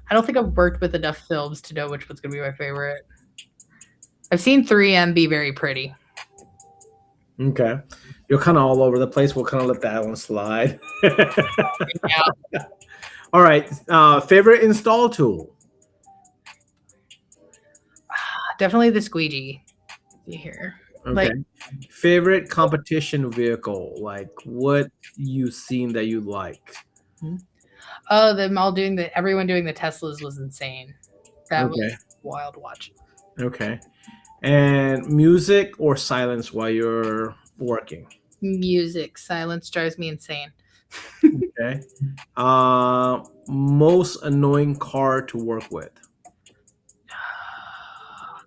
I don't think I've worked with enough films to know which one's gonna be my favorite. I've seen 3M be very pretty. Okay. You're kind of all over the place. We'll kind of let that one slide. Yeah. All right. Favorite install tool? Definitely the squeegee. See here. Okay. Like, favorite competition vehicle? Like what you seen that you like? oh, everyone doing the Teslas was insane. That Okay. was wild to watch. Okay. And music or silence while you're working? Music. Silence drives me insane. Okay. Most annoying car to work with?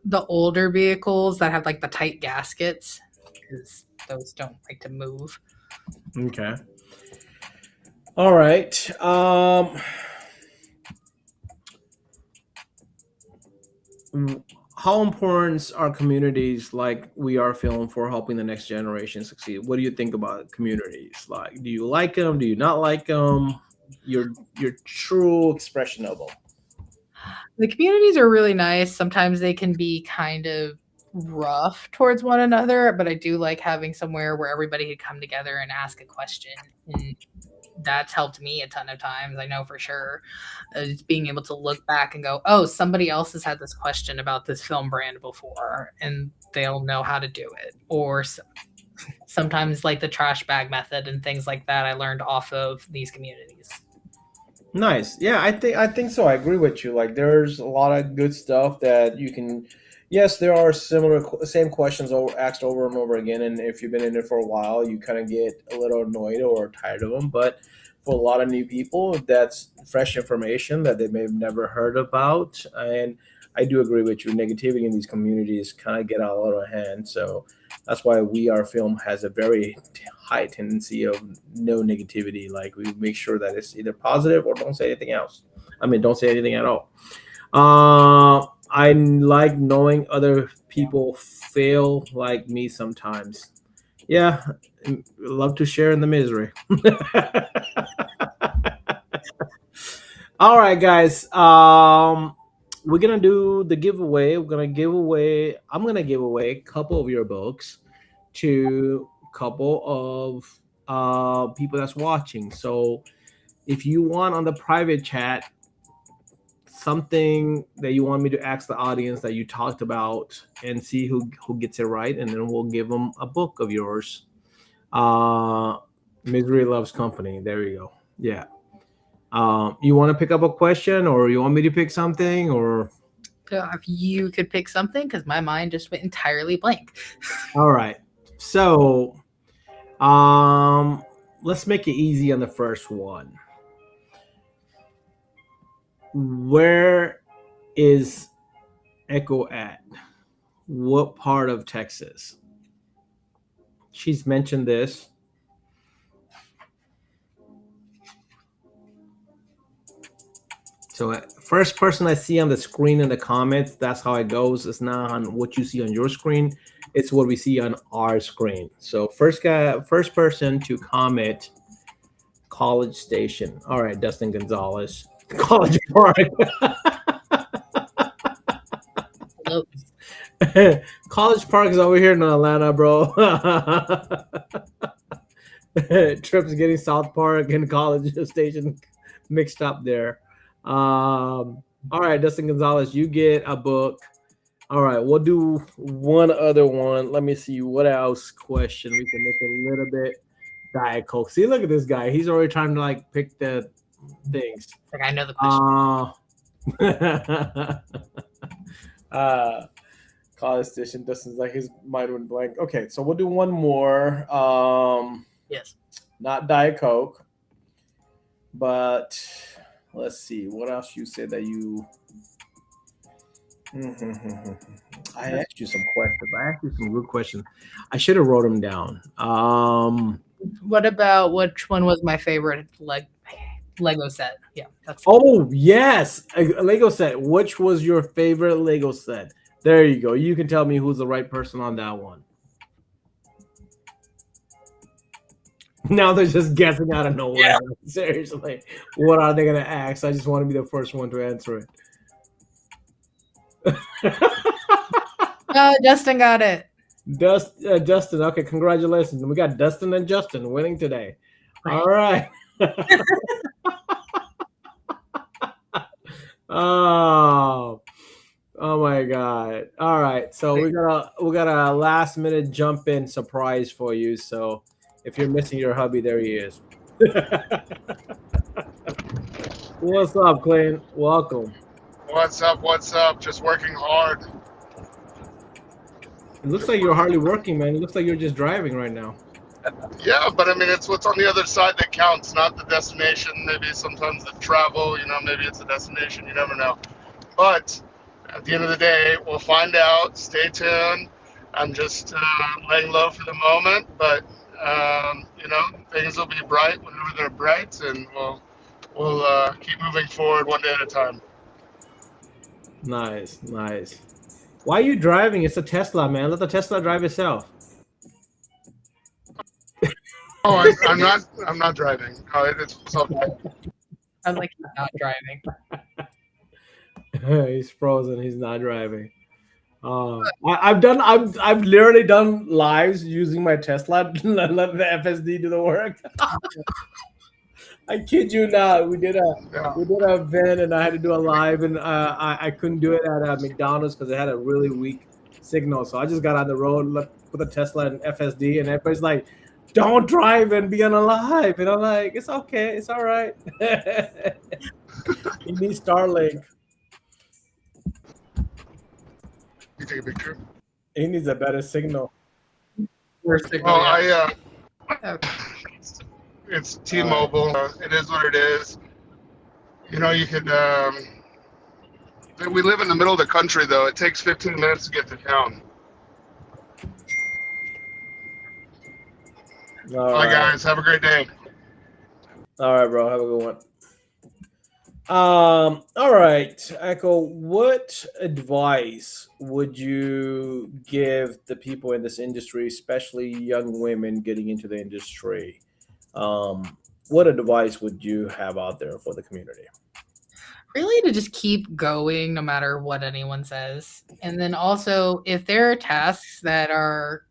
The older vehicles that have like the tight gaskets, because those don't like to move. Okay. All right. How important are communities like WeAre-Film for helping the next generation succeed? What do you think about communities? Like, do you like them? Do you not like them? Your true expression of them. The communities are really nice. Sometimes they can be kind of rough towards one another, but I do like having somewhere where everybody could come together and ask a question. And that's helped me a ton of times. I know for sure. Just being able to look back and go, oh, somebody else has had this question about this film brand before, and they'll know how to do it. Or sometimes like the trash bag method and things like that, I learned off of these communities. Nice. Yeah, I think so. I agree with you. Like, there's a lot of good stuff that you can. Yes, there are same questions asked over and over again, and if you've been in it for a while, you kind of get a little annoyed or tired of them. But for a lot of new people, that's fresh information that they may have never heard about. And I do agree with you. Negativity in these communities kind of get out of hand. So that's why our film has a very high tendency of no negativity. Like, we make sure that it's either positive or don't say anything else. I mean, don't say anything at all. I like knowing other people fail like me sometimes. Yeah, love to share in the misery. All right, guys. We're gonna do the giveaway. We're gonna give away. I'm gonna give away a couple of your books to a couple of people that's watching. So if you want on the private chat something that you want me to ask the audience that you talked about and see who gets it right, and then we'll give them a book of yours. Uh, Misery loves company. There you go. Yeah. You want to pick up a question, or you want me to pick something, or? If you could pick something, because my mind just went entirely blank. All right. So, let's make it easy on the first one. Where is Ecko at? What part of Texas? She's mentioned this. So, first person I see on the screen in the comments, that's how it goes. It's not on what you see on your screen. It's what we see on our screen. So first person to comment, College Station. All right, Dustin Gonzalez. College Park. College Park is over here in Atlanta, bro. Trips getting South Park and College Station mixed up there. All right, Dustin Gonzalez, you get a book. All right, we'll do one other one. Let me see what else question we can make a little bit. Diet Coke. See, look at this guy. He's already trying to like pick the things. Like, I know the question. College Station. Dustin's like his mind went blank. Okay, so we'll do one more. Yes. Not Diet Coke, but let's see what else you said that you. I asked you some questions. I asked you some good questions. I should have wrote them down. What about which one was my favorite Lego set? Yeah, that's. Oh yes, a Lego set. Which was your favorite Lego set? There you go. You can tell me who's the right person on that one. Now they're just guessing out of nowhere. Yeah. Seriously, what are they gonna ask? I just want to be the first one to answer it. Justin got it. Justin, okay, congratulations. We got Dustin and Justin winning today. Right. All right. Oh my God. All right. So we got a last minute jump in surprise for you. So if you're missing your hubby, there he is. What's up, Clint? Welcome. What's up? Just working hard. It looks like you're hardly working, man. It looks like you're just driving right now. Yeah, but I mean, it's what's on the other side that counts, not the destination. Maybe sometimes the travel, maybe it's a destination, you never know. But at the end of the day, we'll find out. Stay tuned. I'm just laying low for the moment, but things will be bright whenever they're bright, and we'll keep moving forward one day at a time. Nice, nice. Why are you driving? It's a Tesla, man. Let the Tesla drive itself. Oh, I'm not driving. Oh, it's self-driving. I like not driving. He's frozen. He's not driving. I've literally done lives using my Tesla. Let the FSD do the work. I kid you not. We did a event, and I had to do a live, and I couldn't do it at McDonald's because it had a really weak signal. So I just got on the road, put the Tesla and FSD, and everybody's like, "Don't drive and be on a live," and I'm like, "It's okay. It's all right." You need Starlink. You take a picture? He needs a better signal. Worst signal Oh, yet. It's T-Mobile. It is what it is. You could. We live in the middle of the country, though. It takes 15 minutes to get to town. All Bye, right. guys. Have a great day. All right, bro. Have a good one. All right, Ecko, what advice would you give the people in this industry, especially young women getting into the industry? What advice would you have out there for the community? Really to just keep going no matter what anyone says. And then also if there are tasks that they're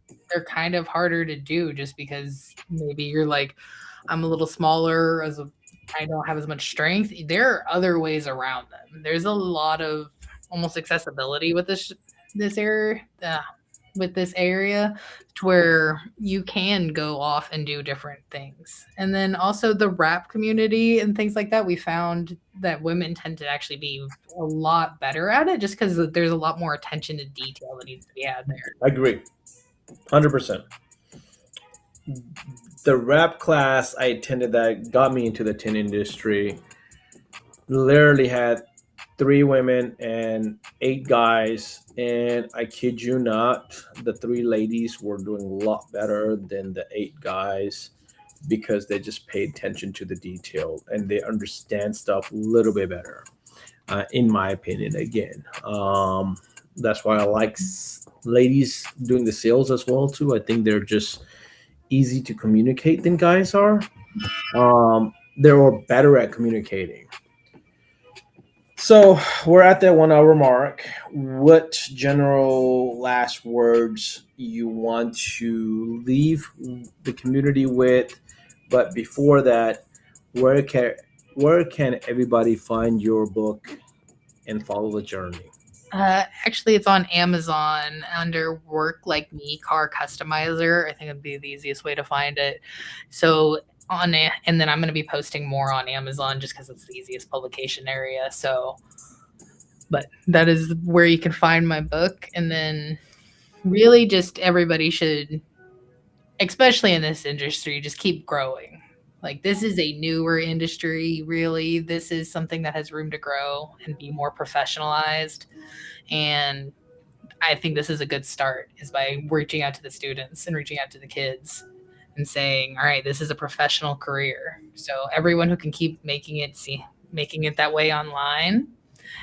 kind of harder to do just because maybe you're like, I'm a little smaller, I don't have as much strength. There are other ways around them. There's a lot of almost accessibility with this area, to where you can go off and do different things. And then also the rap community and things like that, we found that women tend to actually be a lot better at it just because there's a lot more attention to detail that needs to be had there. I agree, 100%. The rap class I attended that got me into the tin industry literally had 3 women and 8 guys, and I kid you not, the 3 ladies were doing a lot better than the 8 guys because they just pay attention to the detail and they understand stuff a little bit better, in my opinion. Again, that's why I like ladies doing the sales as well too. I think they're just easy to communicate than guys are. They're better at communicating. So we're at that 1 hour mark. What general last words you want to leave the community with? But before that, where can everybody find your book and follow the journey? Actually, it's on Amazon under Work Like Me Car Customizer. I think it'd be the easiest way to find it. So on it, and then I'm going to be posting more on Amazon just because it's the easiest publication area. So, but that is where you can find my book. And then really just everybody should, especially in this industry, just keep growing. Like this is a newer industry, really. This is something that has room to grow and be more professionalized. And I think this is a good start is by reaching out to the students and reaching out to the kids and saying, all right, this is a professional career. So everyone who can keep making it that way online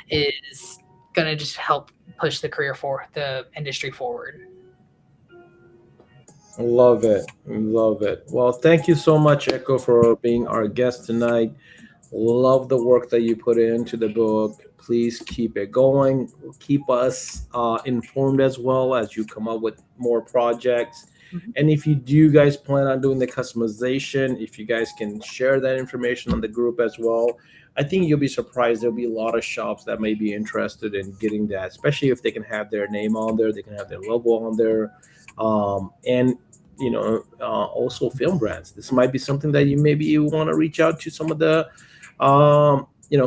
is going to just help push the industry forward. Love it. Love it. Well, thank you so much, Ecko, for being our guest tonight. Love the work that you put into the book. Please keep it going. Keep us informed as well as you come up with more projects. Mhm. And if you do guys plan on doing the customization, if you guys can share that information on the group as well, I think you'll be surprised. There'll be a lot of shops that may be interested in getting that, especially if they can have their name on there, they can have their logo on there. And also film brands. This might be something that you maybe want to reach out to some of the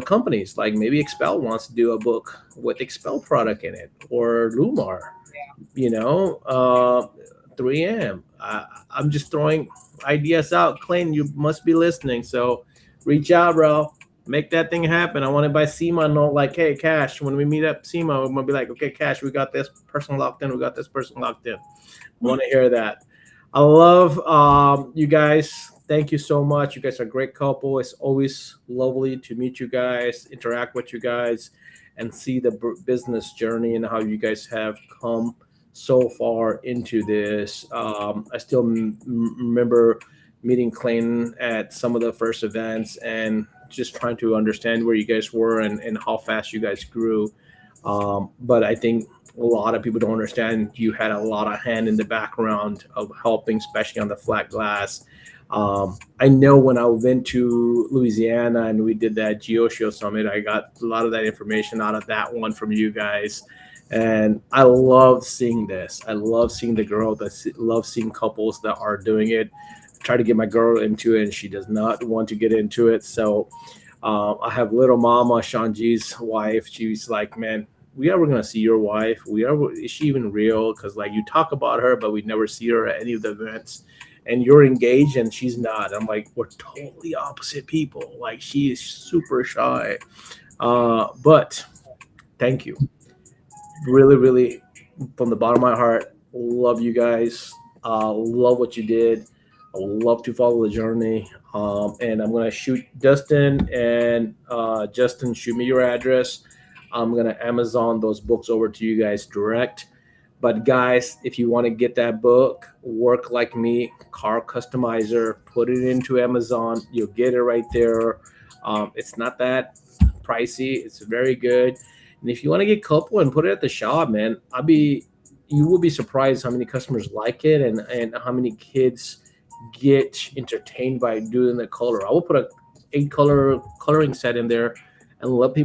companies like maybe Expel wants to do a book with Expel product in it, or Lumar, 3M. I'm just throwing ideas out. Clayton, you must be listening. So reach out, bro. Make that thing happen. I want to buy SEMA know like, hey, Cash, when we meet up SEMA, we're gonna be like, okay, Cash, we got this person locked in. We got this person locked in. I want to hear that. I love you guys. Thank you so much. You guys are a great couple. It's always lovely to meet you guys, interact with you guys, and see the business journey and how you guys have come so far into this. I still remember meeting Clayton at some of the first events and just trying to understand where you guys were and how fast you guys grew. But I think a lot of people don't understand you had a lot of hand in the background of helping, especially on the flat glass. I know when I went to Louisiana and we did that GeoShow Summit, I got a lot of that information out of that one from you guys. And I love seeing this. I love seeing the growth. Love seeing couples that are doing it. Try to get my girl into it, and she does not want to get into it. So I have little mama, Shanji's wife. She's like, man, we ever gonna see your wife? Is she even real? Because like you talk about her, but we never see her at any of the events. And you're engaged and she's not. I'm like, we're totally opposite people. Like she is super shy. But thank you. Really, really, from the bottom of my heart, love you guys. Love what you did. I would love to follow the journey. And I'm gonna shoot Justin and Justin, shoot me your address. I'm gonna Amazon those books over to you guys direct. But guys, if you want to get that book, Work Like Me, Car Customizer, put it into Amazon. You'll get it right there. It's not that pricey. It's very good. And if you want to get couple and put it at the shop, man, you will be surprised how many customers like it and how many kids get entertained by doing the color. I will put a 8-color coloring set in there and let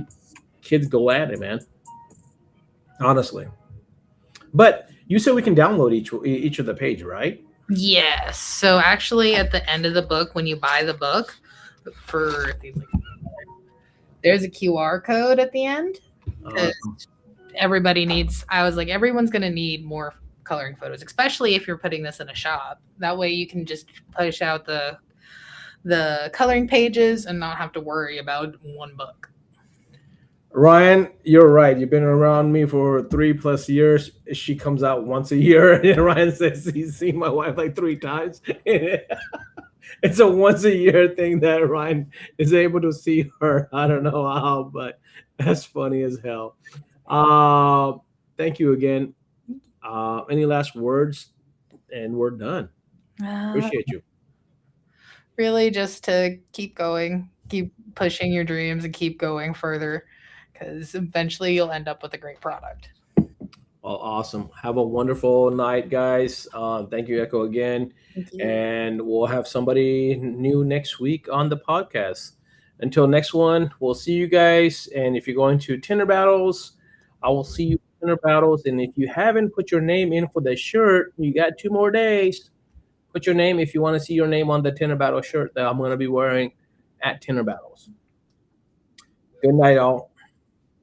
kids go at it, man. Honestly. But you said we can download each of the page, right? Yes. So actually, at the end of the book, when you buy the book, there's a QR code at the end. Everybody needs. I was like, everyone's gonna need more coloring photos, especially if you're putting this in a shop. That way, you can just push out the coloring pages and not have to worry about one book. Ryan, you're right. You've been around me for 3+ years. She comes out once a year, and Ryan says he's seen my wife like 3 times. It's a once a year thing that Ryan is able to see her. I don't know how, but that's funny as hell. Thank you again. Any last words? And we're done. Appreciate you. Really, just to keep going, keep pushing your dreams, and keep going further, because eventually you'll end up with a great product. Well, awesome. Have a wonderful night, guys. Thank you, Ecko, again. You. And we'll have somebody new next week on the podcast. Until next one, we'll see you guys. And if you're going to Tinder Battles, I will see you in Tinder Battles. And if you haven't put your name in for the shirt, you got 2 more days. Put your name if you want to see your name on the Tinder Battle shirt that I'm going to be wearing at Tinder Battles. Good night, all.